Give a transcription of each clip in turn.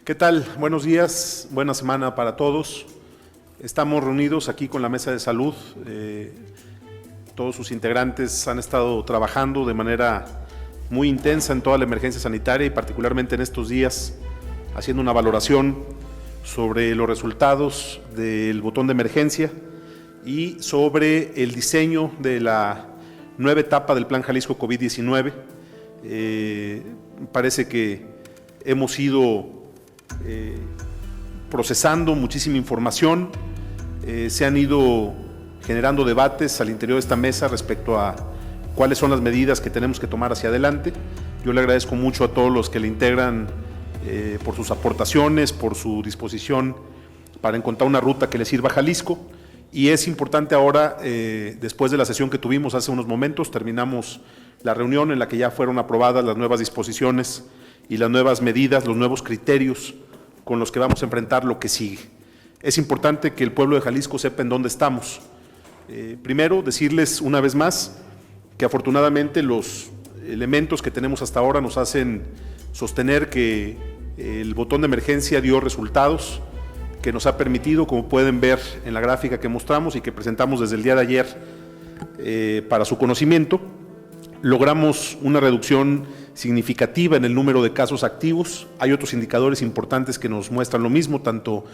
¿Qué tal? Buenos días, buena semana para todos. Estamos reunidos aquí con la Mesa de Salud. Todos sus integrantes han estado trabajando de manera muy intensa en toda la emergencia sanitaria y particularmente en estos días haciendo una valoración sobre los resultados del botón de emergencia y sobre el diseño de la nueva etapa del Plan Jalisco COVID-19. Parece que hemos ido procesando muchísima información, se han ido generando debates al interior de esta mesa respecto a cuáles son las medidas que tenemos que tomar hacia adelante. Yo le agradezco mucho a todos los que le integran por sus aportaciones, por su disposición para encontrar una ruta que le sirva a Jalisco. Y es importante ahora, después de la sesión que tuvimos hace unos momentos, terminamos la reunión en la que ya fueron aprobadas las nuevas disposiciones y las nuevas medidas, los nuevos criterios con los que vamos a enfrentar lo que sigue. Es importante que el pueblo de Jalisco sepa en dónde estamos. Primero, decirles una vez más que afortunadamente los elementos que tenemos hasta ahora nos hacen sostener que el botón de emergencia dio resultados, que nos ha permitido, como pueden ver en la gráfica que mostramos y que presentamos desde el día de ayer para su conocimiento, logramos una reducción significativa en el número de casos activos. Hay otros indicadores importantes que nos muestran lo mismo, tanto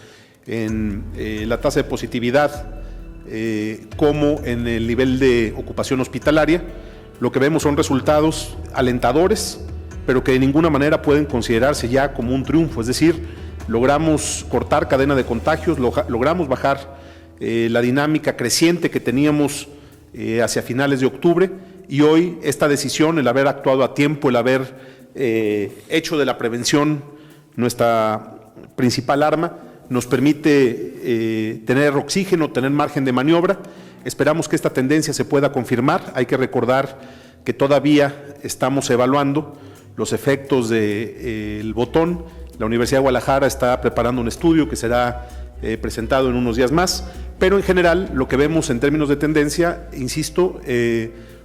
en la tasa de positividad como en el nivel de ocupación hospitalaria. Lo que vemos son resultados alentadores, pero que de ninguna manera pueden considerarse ya como un triunfo. Es decir, logramos cortar cadena de contagios, logramos bajar la dinámica creciente que teníamos hacia finales de octubre, y hoy esta decisión, el haber actuado a tiempo, el haber hecho de la prevención nuestra principal arma, nos permite tener oxígeno, tener margen de maniobra. Esperamos que esta tendencia se pueda confirmar. Hay que recordar que todavía estamos evaluando los efectos del botón. La Universidad de Guadalajara está preparando un estudio que será presentado en unos días más, pero en general lo que vemos en términos de tendencia, insisto,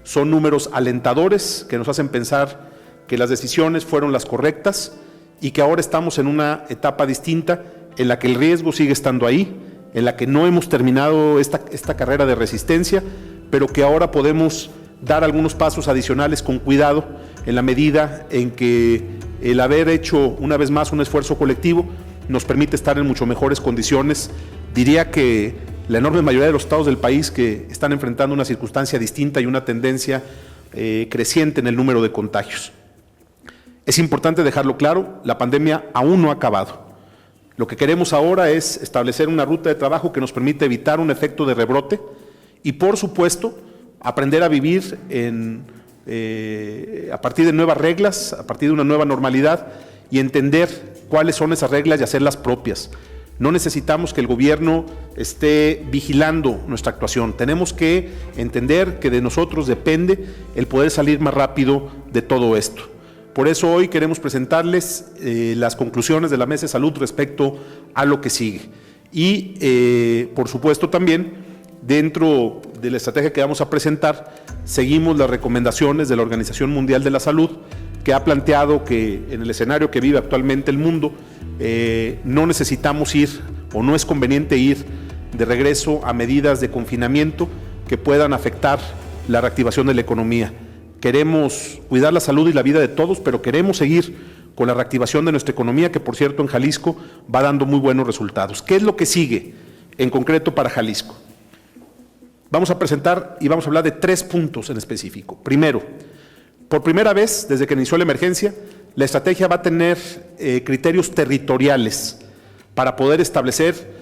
son números alentadores que nos hacen pensar que las decisiones fueron las correctas y que ahora estamos en una etapa distinta en la que el riesgo sigue estando ahí, en la que no hemos terminado esta carrera de resistencia, pero que ahora podemos dar algunos pasos adicionales con cuidado en la medida en que el haber hecho una vez más un esfuerzo colectivo nos permite estar en mucho mejores condiciones. Diría que la enorme mayoría de los estados del país que están enfrentando una circunstancia distinta y una tendencia creciente en el número de contagios. Es importante dejarlo claro, la pandemia aún no ha acabado. Lo que queremos ahora es establecer una ruta de trabajo que nos permita evitar un efecto de rebrote y, por supuesto, aprender a vivir a partir de nuevas reglas, a partir de una nueva normalidad y entender cuáles son esas reglas y hacerlas propias. No necesitamos que el gobierno esté vigilando nuestra actuación. Tenemos que entender que de nosotros depende el poder salir más rápido de todo esto. Por eso hoy queremos presentarles las conclusiones de la Mesa de Salud respecto a lo que sigue. Y, por supuesto, también dentro de la estrategia que vamos a presentar, seguimos las recomendaciones de la Organización Mundial de la Salud, que ha planteado que en el escenario que vive actualmente el mundo, no necesitamos ir o no es conveniente ir de regreso a medidas de confinamiento que puedan afectar la reactivación de la economía. Queremos cuidar la salud y la vida de todos, pero queremos seguir con la reactivación de nuestra economía, que por cierto en Jalisco va dando muy buenos resultados. ¿Qué es lo que sigue en concreto para Jalisco? Vamos a presentar y vamos a hablar de 3 puntos en específico. Primero, por primera vez desde que inició la emergencia, la estrategia va a tener criterios territoriales para poder establecer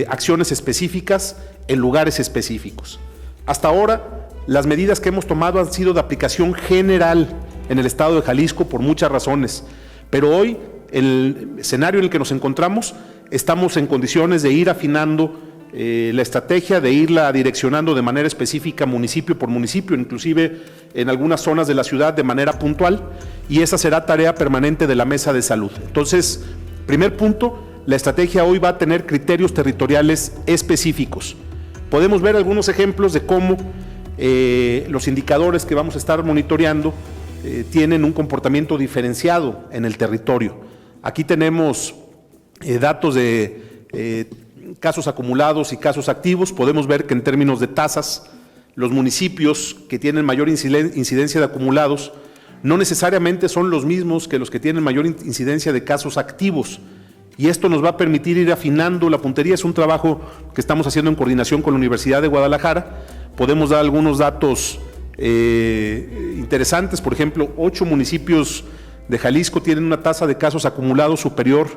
acciones específicas en lugares específicos. Hasta ahora, las medidas que hemos tomado han sido de aplicación general en el estado de Jalisco por muchas razones, pero hoy, en el escenario en el que nos encontramos, estamos en condiciones de ir afinando la estrategia, de irla direccionando de manera específica municipio por municipio, inclusive en algunas zonas de la ciudad de manera puntual, y esa será tarea permanente de la Mesa de Salud. Entonces, primer punto, la estrategia hoy va a tener criterios territoriales específicos. Podemos ver algunos ejemplos de cómo los indicadores que vamos a estar monitoreando tienen un comportamiento diferenciado en el territorio. Aquí tenemos datos de casos acumulados y casos activos, podemos ver que en términos de tasas, los municipios que tienen mayor incidencia de acumulados no necesariamente son los mismos que los que tienen mayor incidencia de casos activos. Y esto nos va a permitir ir afinando la puntería. Es un trabajo que estamos haciendo en coordinación con la Universidad de Guadalajara. Podemos dar algunos datos interesantes. Por ejemplo, 8 municipios de Jalisco tienen una tasa de casos acumulados superior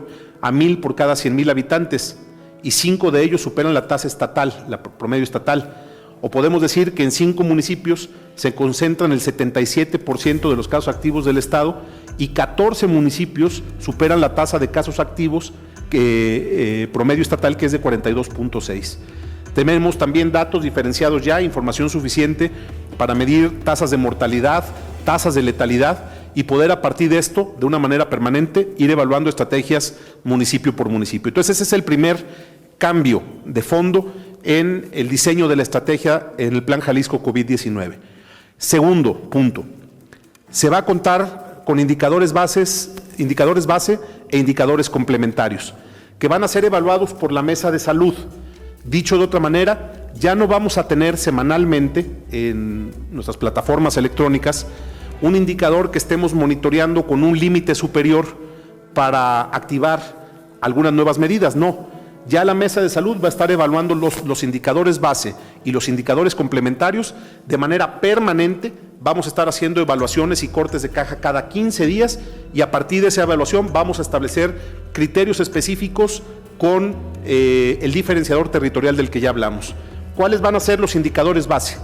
a 1,000 por cada 100,000 habitantes y 5 de ellos superan la tasa estatal, la promedio estatal. O podemos decir que en 5 municipios se concentran el 77% de los casos activos del estado y 14 municipios superan la tasa de casos activos promedio estatal, que es de 42.6. Tenemos también datos diferenciados ya, información suficiente para medir tasas de mortalidad, tasas de letalidad y poder a partir de esto, de una manera permanente, ir evaluando estrategias municipio por municipio. Entonces ese es el primer cambio de fondo en el diseño de la estrategia en el Plan Jalisco COVID-19. Segundo punto, se va a contar con indicadores base e indicadores complementarios, que van a ser evaluados por la Mesa de Salud. Dicho de otra manera, ya no vamos a tener semanalmente en nuestras plataformas electrónicas un indicador que estemos monitoreando con un límite superior para activar algunas nuevas medidas, no. Ya la Mesa de Salud va a estar evaluando los indicadores base y los indicadores complementarios de manera permanente. Vamos a estar haciendo evaluaciones y cortes de caja cada 15 días y a partir de esa evaluación vamos a establecer criterios específicos con el diferenciador territorial del que ya hablamos. ¿Cuáles van a ser los indicadores base?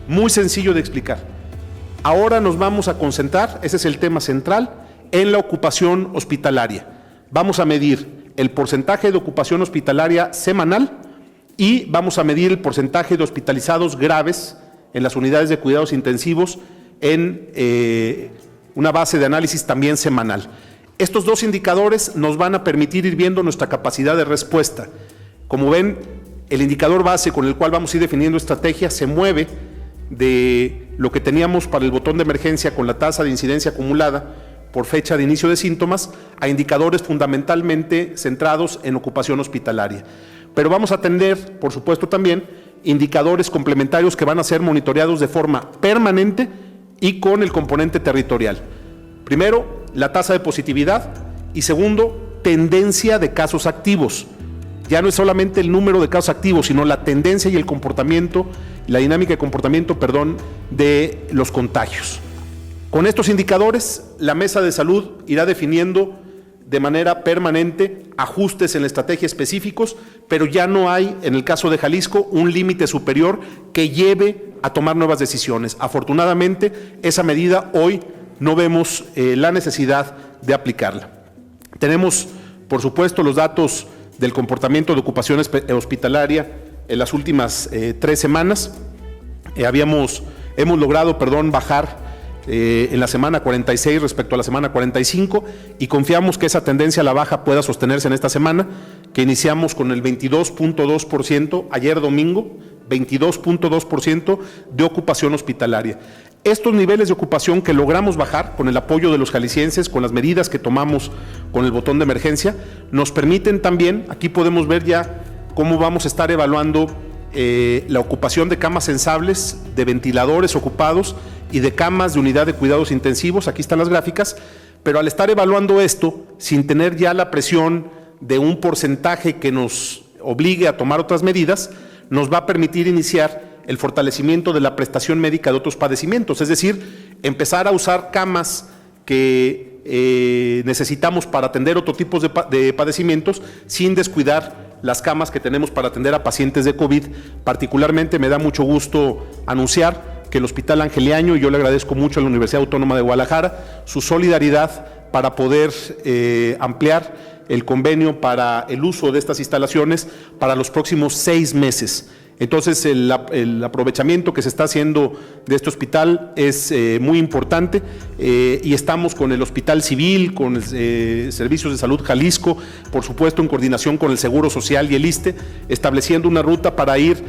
Muy sencillo de explicar. Ahora nos vamos a concentrar, ese es el tema central, en la ocupación hospitalaria. Vamos a medir el porcentaje de ocupación hospitalaria semanal y vamos a medir el porcentaje de hospitalizados graves en las unidades de cuidados intensivos en una base de análisis también semanal. Estos dos indicadores nos van a permitir ir viendo nuestra capacidad de respuesta. Como ven, el indicador base con el cual vamos a ir definiendo estrategia se mueve de lo que teníamos para el botón de emergencia con la tasa de incidencia acumulada por fecha de inicio de síntomas, a indicadores fundamentalmente centrados en ocupación hospitalaria. Pero vamos a tener, por supuesto, también indicadores complementarios que van a ser monitoreados de forma permanente y con el componente territorial. Primero, la tasa de positividad y segundo, tendencia de casos activos. Ya no es solamente el número de casos activos, sino la tendencia y el comportamiento, la dinámica de comportamiento, de los contagios. Con estos indicadores, la Mesa de Salud irá definiendo de manera permanente ajustes en la estrategia específicos, pero ya no hay, en el caso de Jalisco, un límite superior que lleve a tomar nuevas decisiones. Afortunadamente, esa medida hoy no vemos la necesidad de aplicarla. Tenemos, por supuesto, los datos del comportamiento de ocupación hospitalaria en las últimas 3 semanas. Hemos logrado, bajar en la semana 46 respecto a la semana 45 y confiamos que esa tendencia a la baja pueda sostenerse en esta semana, que iniciamos con el 22.2% ayer domingo, 22.2% de ocupación hospitalaria. Estos niveles de ocupación que logramos bajar con el apoyo de los jaliscienses, con las medidas que tomamos con el botón de emergencia, nos permiten también, aquí podemos ver ya cómo vamos a estar evaluando la ocupación de camas sensables, de ventiladores ocupados y de camas de unidad de cuidados intensivos. Aquí están las gráficas, pero al estar evaluando esto, sin tener ya la presión de un porcentaje que nos obligue a tomar otras medidas, nos va a permitir iniciar el fortalecimiento de la prestación médica de otros padecimientos, es decir, empezar a usar camas que necesitamos para atender otro tipo de padecimientos sin descuidar las camas que tenemos para atender a pacientes de COVID. Particularmente me da mucho gusto anunciar que el Hospital Angeliaño, y yo le agradezco mucho a la Universidad Autónoma de Guadalajara, su solidaridad para poder ampliar el convenio para el uso de estas instalaciones para los próximos 6 meses. Entonces el aprovechamiento que se está haciendo de este hospital es muy importante y estamos con el Hospital Civil, con Servicios de Salud Jalisco, por supuesto en coordinación con el Seguro Social y el ISSSTE, estableciendo una ruta para ir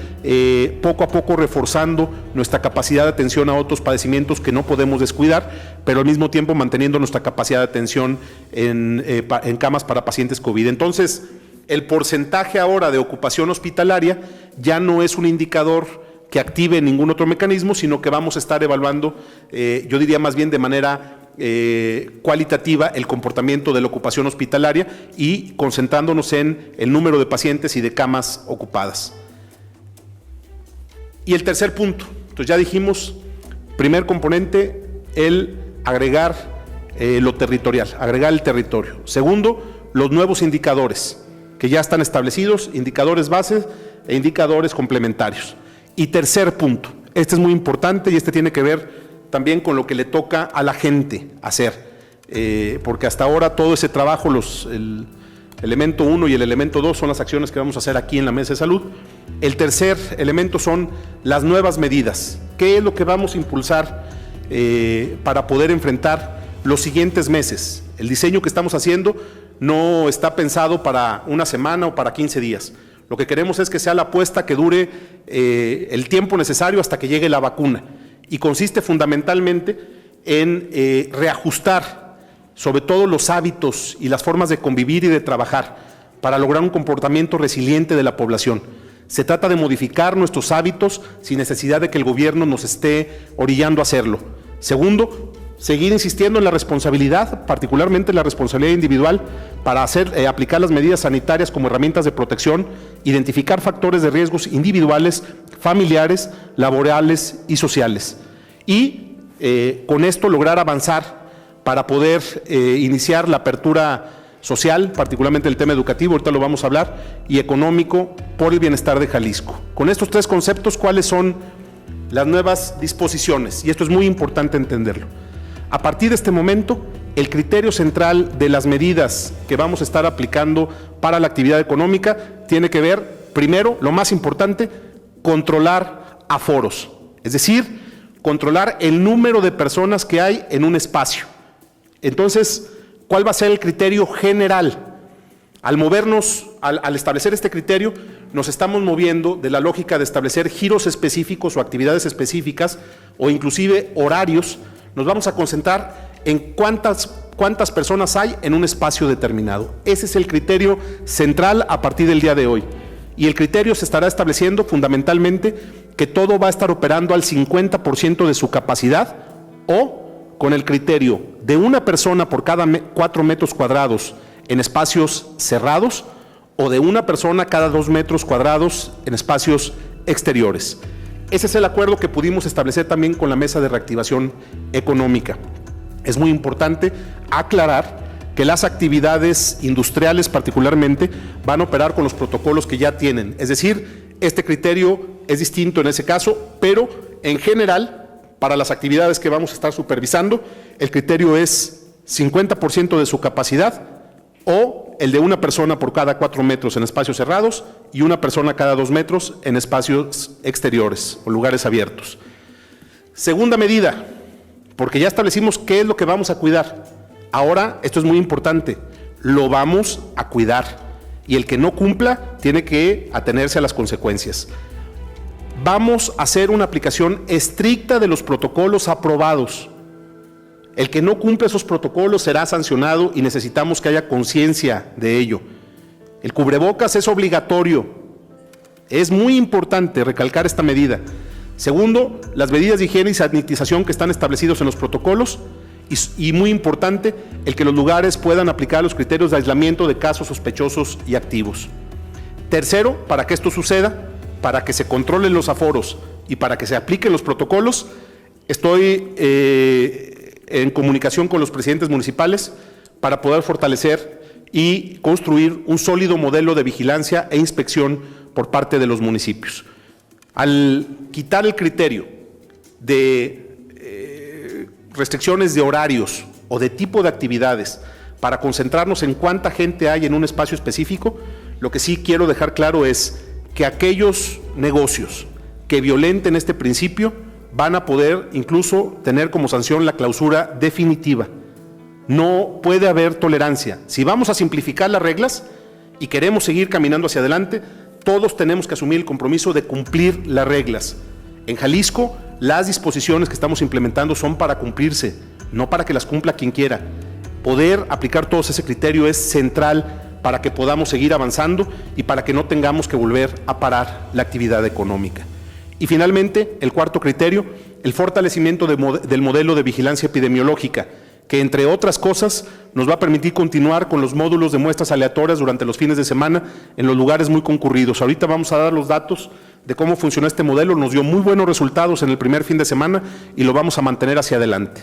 poco a poco reforzando nuestra capacidad de atención a otros padecimientos que no podemos descuidar, pero al mismo tiempo manteniendo nuestra capacidad de atención en camas para pacientes COVID. Entonces, el porcentaje ahora de ocupación hospitalaria ya no es un indicador que active ningún otro mecanismo, sino que vamos a estar evaluando, yo diría más bien de manera cualitativa, el comportamiento de la ocupación hospitalaria y concentrándonos en el número de pacientes y de camas ocupadas. Y el tercer punto, entonces ya dijimos, primer componente, el agregar lo territorial, agregar el territorio. Segundo, los nuevos indicadores que ya están establecidos, indicadores bases e indicadores complementarios. Y tercer punto, este es muy importante y este tiene que ver también con lo que le toca a la gente hacer, porque hasta ahora todo ese trabajo, el elemento 1 y el elemento 2 son las acciones que vamos a hacer aquí en la Mesa de Salud. El tercer elemento son las nuevas medidas. ¿Qué es lo que vamos a impulsar para poder enfrentar los siguientes meses? El diseño que estamos haciendo no está pensado para una semana o para 15 días. Lo que queremos es que sea la apuesta que dure el tiempo necesario hasta que llegue la vacuna. Y consiste fundamentalmente en reajustar sobre todo los hábitos y las formas de convivir y de trabajar para lograr un comportamiento resiliente de la población. Se trata de modificar nuestros hábitos sin necesidad de que el gobierno nos esté orillando a hacerlo. Segundo, seguir insistiendo en la responsabilidad, particularmente la responsabilidad individual, para aplicar las medidas sanitarias como herramientas de protección, identificar factores de riesgos individuales, familiares, laborales y sociales. Y con esto lograr avanzar para poder iniciar la apertura social, particularmente el tema educativo, ahorita lo vamos a hablar, y económico por el bienestar de Jalisco. Con estos tres conceptos, ¿cuáles son las nuevas disposiciones? Y esto es muy importante entenderlo. A partir de este momento, el criterio central de las medidas que vamos a estar aplicando para la actividad económica tiene que ver, primero, lo más importante, controlar aforos, es decir, controlar el número de personas que hay en un espacio. Entonces, ¿cuál va a ser el criterio general? Al movernos, al establecer este criterio, nos estamos moviendo de la lógica de establecer giros específicos o actividades específicas o inclusive horarios. Nos vamos a concentrar en cuántas personas hay en un espacio determinado. Ese es el criterio central a partir del día de hoy. Y el criterio se estará estableciendo fundamentalmente que todo va a estar operando al 50% de su capacidad o con el criterio de una persona por cada 4 metros cuadrados en espacios cerrados o de una persona cada 2 metros cuadrados en espacios exteriores. Ese es el acuerdo que pudimos establecer también con la Mesa de Reactivación Económica. Es muy importante aclarar que las actividades industriales particularmente van a operar con los protocolos que ya tienen. Es decir, este criterio es distinto en ese caso, pero en general, para las actividades que vamos a estar supervisando, el criterio es 50% de su capacidad o el de una persona por cada 4 metros en espacios cerrados y una persona cada 2 metros en espacios exteriores o lugares abiertos. Segunda medida, porque ya establecimos qué es lo que vamos a cuidar. Ahora, esto es muy importante, lo vamos a cuidar y el que no cumpla tiene que atenerse a las consecuencias. Vamos a hacer una aplicación estricta de los protocolos aprobados. El que no cumple esos protocolos será sancionado y necesitamos que haya conciencia de ello. El cubrebocas es obligatorio. Es muy importante recalcar esta medida. Segundo, las medidas de higiene y sanitización que están establecidos en los protocolos y muy importante, el que los lugares puedan aplicar los criterios de aislamiento de casos sospechosos y activos. Tercero, para que esto suceda, para que se controlen los aforos y para que se apliquen los protocolos, estoy en comunicación con los presidentes municipales para poder fortalecer y construir un sólido modelo de vigilancia e inspección por parte de los municipios. Al quitar el criterio de restricciones de horarios o de tipo de actividades para concentrarnos en cuánta gente hay en un espacio específico, lo que sí quiero dejar claro es que aquellos negocios que violenten este principio van a poder incluso tener como sanción la clausura definitiva. No puede haber tolerancia. Si vamos a simplificar las reglas y queremos seguir caminando hacia adelante, todos tenemos que asumir el compromiso de cumplir las reglas. En Jalisco, las disposiciones que estamos implementando son para cumplirse, no para que las cumpla quien quiera. Poder aplicar todo ese criterio es central para que podamos seguir avanzando y para que no tengamos que volver a parar la actividad económica. Y finalmente, el cuarto criterio, el fortalecimiento del modelo de vigilancia epidemiológica, que entre otras cosas nos va a permitir continuar con los módulos de muestras aleatorias durante los fines de semana en los lugares muy concurridos. Ahorita vamos a dar los datos de cómo funcionó este modelo, nos dio muy buenos resultados en el primer fin de semana y lo vamos a mantener hacia adelante.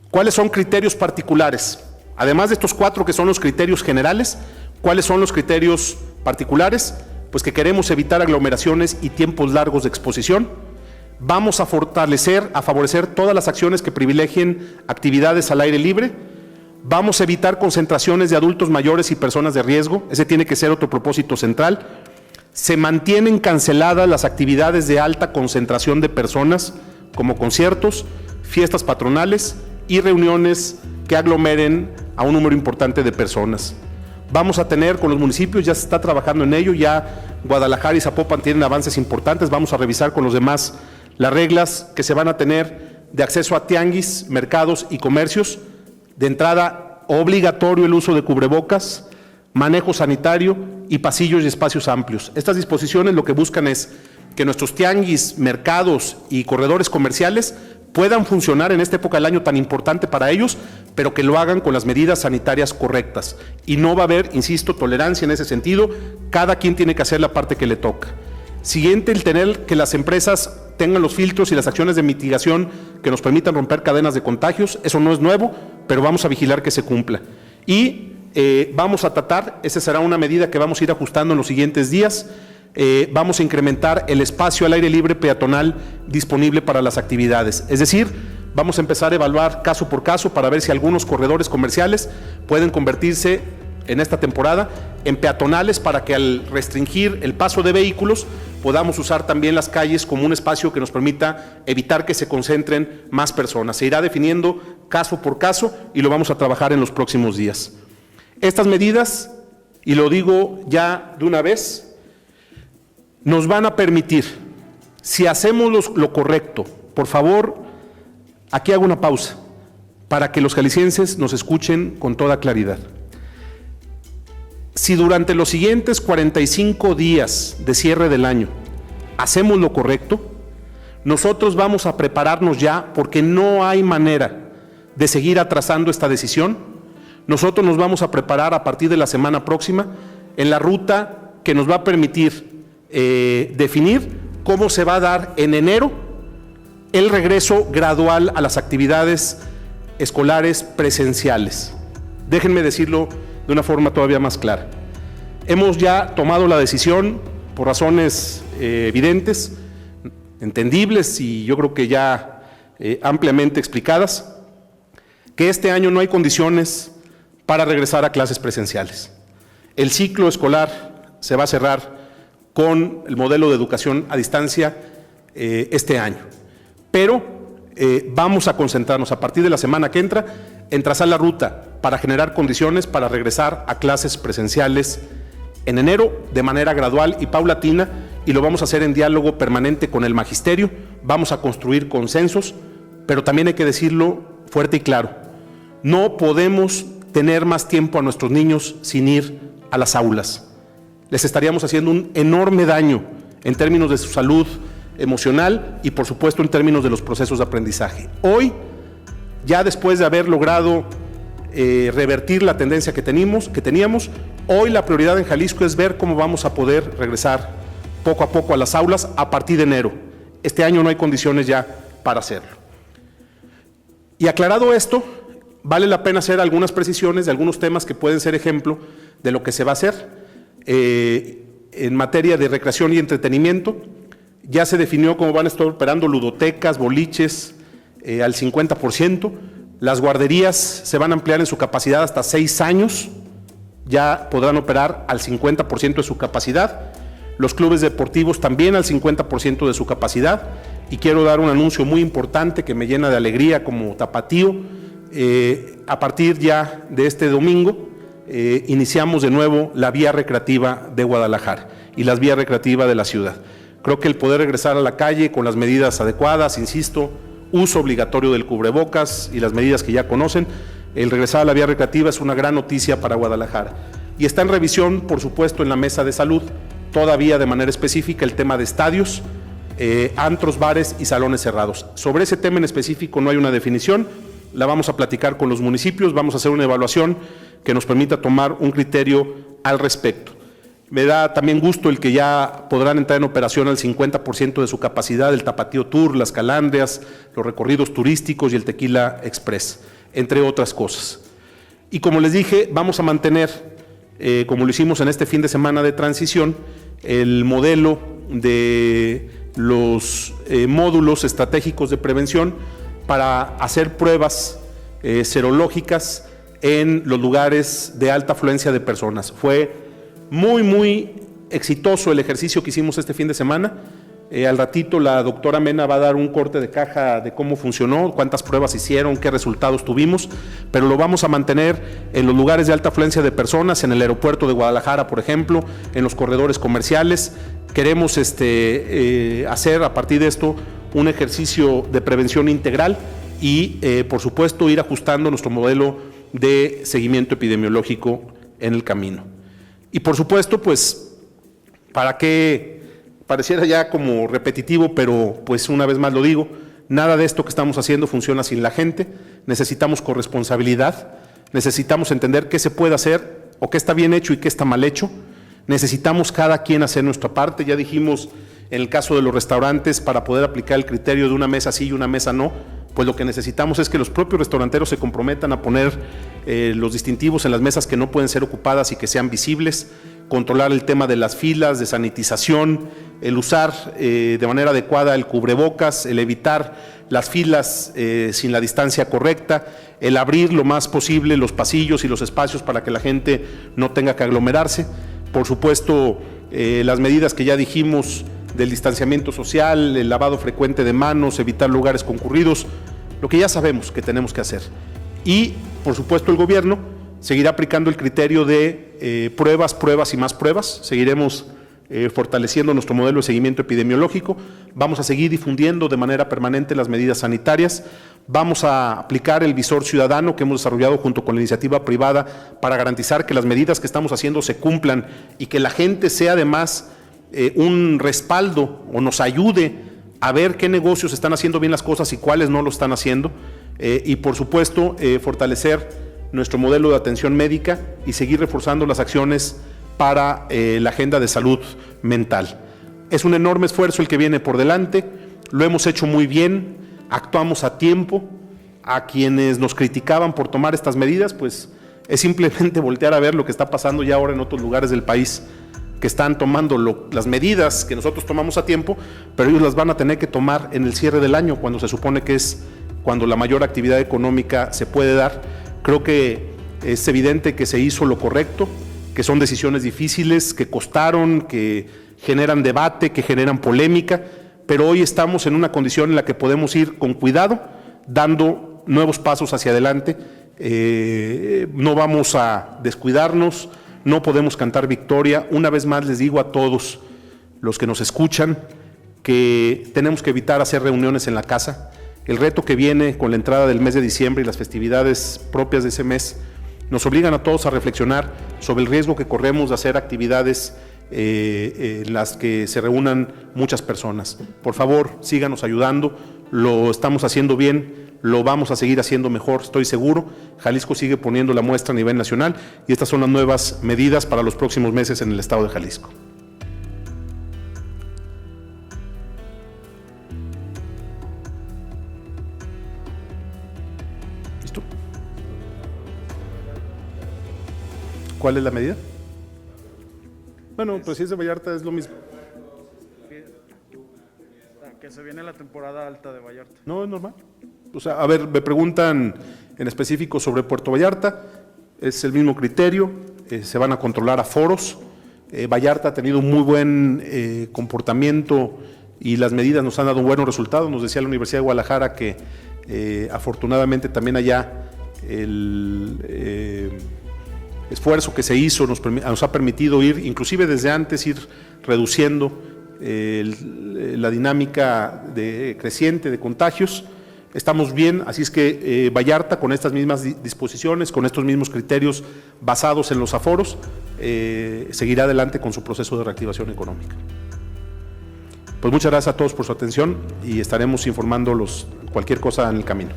¿Cuáles son criterios particulares? Además de estos cuatro que son los criterios generales, ¿cuáles son los criterios particulares? Pues que queremos evitar aglomeraciones y tiempos largos de exposición. Vamos a favorecer todas las acciones que privilegien actividades al aire libre. Vamos a evitar concentraciones de adultos mayores y personas de riesgo. Ese tiene que ser otro propósito central. Se mantienen canceladas las actividades de alta concentración de personas, como conciertos, fiestas patronales y reuniones que aglomeren a un número importante de personas. Vamos a tener con los municipios, ya se está trabajando en ello, ya Guadalajara y Zapopan tienen avances importantes, vamos a revisar con los demás las reglas que se van a tener de acceso a tianguis, mercados y comercios. De entrada, obligatorio el uso de cubrebocas, manejo sanitario y pasillos y espacios amplios. Estas disposiciones lo que buscan es que nuestros tianguis, mercados y corredores comerciales puedan funcionar en esta época del año tan importante para ellos, pero que lo hagan con las medidas sanitarias correctas. Y no va a haber, insisto, tolerancia en ese sentido. Cada quien tiene que hacer la parte que le toca. Siguiente, el tener que las empresas tengan los filtros y las acciones de mitigación que nos permitan romper cadenas de contagios. Eso no es nuevo, pero vamos a vigilar que se cumpla. Y vamos a tratar, esa será una medida que vamos a ir ajustando en los siguientes días. Vamos a incrementar el espacio al aire libre peatonal disponible para las actividades. Es decir, vamos a empezar a evaluar caso por caso para ver si algunos corredores comerciales pueden convertirse en esta temporada en peatonales para que al restringir el paso de vehículos podamos usar también las calles como un espacio que nos permita evitar que se concentren más personas. Se irá definiendo caso por caso y lo vamos a trabajar en los próximos días. Estas medidas, y lo digo ya de una vez, nos van a permitir, si hacemos lo correcto, por favor, aquí hago una pausa, para que los jaliscienses nos escuchen con toda claridad. Si durante los siguientes 45 días de cierre del año hacemos lo correcto, nosotros vamos a prepararnos ya, porque no hay manera de seguir atrasando esta decisión. Nosotros nos vamos a preparar a partir de la semana próxima en la ruta que nos va a permitir definir cómo se va a dar en enero el regreso gradual a las actividades escolares presenciales. Déjenme decirlo de una forma todavía más clara. Hemos ya tomado la decisión por razones evidentes, entendibles y yo creo que ya ampliamente explicadas, que este año no hay condiciones para regresar a clases presenciales. El ciclo escolar se va a cerrar con el modelo de educación a distancia este año. Pero vamos a concentrarnos a partir de la semana que entra en trazar la ruta para generar condiciones para regresar a clases presenciales en enero de manera gradual y paulatina, y lo vamos a hacer en diálogo permanente con el magisterio. Vamos a construir consensos, pero también hay que decirlo fuerte y claro: no podemos tener más tiempo a nuestros niños sin ir a las aulas. Les estaríamos haciendo un enorme daño en términos de su salud emocional y por supuesto en términos de los procesos de aprendizaje. Hoy, ya después de haber logrado revertir la tendencia que teníamos, hoy la prioridad en Jalisco es ver cómo vamos a poder regresar poco a poco a las aulas a partir de enero. Este año no hay condiciones ya para hacerlo. Y aclarado esto, vale la pena hacer algunas precisiones de algunos temas que pueden ser ejemplo de lo que se va a hacer. En materia de recreación y entretenimiento, ya se definió cómo van a estar operando ludotecas, boliches al 50%. Las guarderías se van a ampliar en su capacidad hasta 6 años, ya podrán operar al 50% de su capacidad. los clubes deportivos también al 50% de su capacidad, y quiero dar un anuncio muy importante que me llena de alegría como tapatío. A partir ya de este domingo iniciamos de nuevo la vía recreativa de Guadalajara y las vías recreativas de la ciudad. Creo que el poder regresar a la calle con las medidas adecuadas, insisto, uso obligatorio del cubrebocas y las medidas que ya conocen, el regresar a la vía recreativa es una gran noticia para Guadalajara. Y está en revisión, por supuesto, en la mesa de salud, todavía de manera específica, el tema de estadios, antros, bares y salones cerrados. Sobre ese tema en específico no hay una definición, la vamos a platicar con los municipios, vamos a hacer una evaluación que nos permita tomar un criterio al respecto. Me da también gusto el que ya podrán entrar en operación al 50% de su capacidad el Tapatío Tour, las calandrias, los recorridos turísticos y el Tequila Express, entre otras cosas. Y como les dije, vamos a mantener, como lo hicimos en este fin de semana de transición, el modelo de los módulos estratégicos de prevención para hacer pruebas serológicas en los lugares de alta afluencia de personas. Fue muy exitoso el ejercicio que hicimos este fin de semana. Al ratito la doctora Mena va a dar un corte de caja de cómo funcionó, cuántas pruebas hicieron, qué resultados tuvimos, pero lo vamos a mantener en los lugares de alta afluencia de personas, en el aeropuerto de Guadalajara, por ejemplo, en los corredores comerciales. Queremos hacer a partir de esto un ejercicio de prevención integral y, por supuesto, ir ajustando nuestro modelo de seguimiento epidemiológico en el camino. Y, por supuesto, pues, para que pareciera ya como repetitivo, pero pues una vez más lo digo, nada de esto que estamos haciendo funciona sin la gente. Necesitamos corresponsabilidad, necesitamos entender qué se puede hacer o qué está bien hecho y qué está mal hecho. Necesitamos cada quien hacer nuestra parte. Ya dijimos en el caso de los restaurantes, para poder aplicar el criterio de una mesa sí y una mesa no, pues lo que necesitamos es que los propios restauranteros se comprometan a poner los distintivos en las mesas que no pueden ser ocupadas y que sean visibles, controlar el tema de las filas, de sanitización, el usar de manera adecuada el cubrebocas, el evitar las filas sin la distancia correcta, el abrir lo más posible los pasillos y los espacios para que la gente no tenga que aglomerarse. Por supuesto, las medidas que ya dijimos del distanciamiento social, el lavado frecuente de manos, evitar lugares concurridos, lo que ya sabemos que tenemos que hacer. Y, por supuesto, el gobierno seguirá aplicando el criterio de pruebas y más pruebas. Seguiremos fortaleciendo nuestro modelo de seguimiento epidemiológico. Vamos a seguir difundiendo de manera permanente las medidas sanitarias. Vamos a aplicar el visor ciudadano que hemos desarrollado junto con la iniciativa privada para garantizar que las medidas que estamos haciendo se cumplan y que la gente sea además un respaldo o nos ayude a ver qué negocios están haciendo bien las cosas y cuáles no lo están haciendo. Y por supuesto fortalecer nuestro modelo de atención médica y seguir reforzando las acciones para la agenda de salud mental. Es un enorme esfuerzo el que viene por delante, lo hemos hecho muy bien, actuamos a tiempo. A quienes nos criticaban por tomar estas medidas, pues es simplemente voltear a ver lo que está pasando ya ahora en otros lugares del país que están tomando las medidas que nosotros tomamos a tiempo, pero ellos las van a tener que tomar en el cierre del año, cuando se supone que es cuando la mayor actividad económica se puede dar. Creo que es evidente que se hizo lo correcto, que son decisiones difíciles, que costaron, que generan debate, que generan polémica, pero hoy estamos en una condición en la que podemos ir con cuidado, dando nuevos pasos hacia adelante. No vamos a descuidarnos, no podemos cantar victoria. Una vez más les digo a todos los que nos escuchan que tenemos que evitar hacer reuniones en la casa. El reto que viene con la entrada del mes de diciembre y las festividades propias de ese mes nos obligan a todos a reflexionar sobre el riesgo que corremos de hacer actividades en las que se reúnan muchas personas. Por favor, síganos ayudando, lo estamos haciendo bien, lo vamos a seguir haciendo mejor, estoy seguro. Jalisco sigue poniendo la muestra a nivel nacional y estas son las nuevas medidas para los próximos meses en el estado de Jalisco. ¿Listo? ¿Cuál es la medida? Bueno, pues si es de Vallarta es lo mismo. Que se viene la temporada alta de Vallarta. No, es normal. O sea, a ver, me preguntan en específico sobre Puerto Vallarta, es el mismo criterio, se van a controlar aforos, Vallarta ha tenido un muy buen comportamiento y las medidas nos han dado buenos resultados. Nos decía la Universidad de Guadalajara que afortunadamente también allá el esfuerzo que se hizo nos ha permitido ir, inclusive desde antes, ir reduciendo la dinámica creciente de contagios. Estamos bien, así es que Vallarta, con estas mismas disposiciones, con estos mismos criterios basados en los aforos, seguirá adelante con su proceso de reactivación económica. Pues muchas gracias a todos por su atención y estaremos informándolos cualquier cosa en el camino.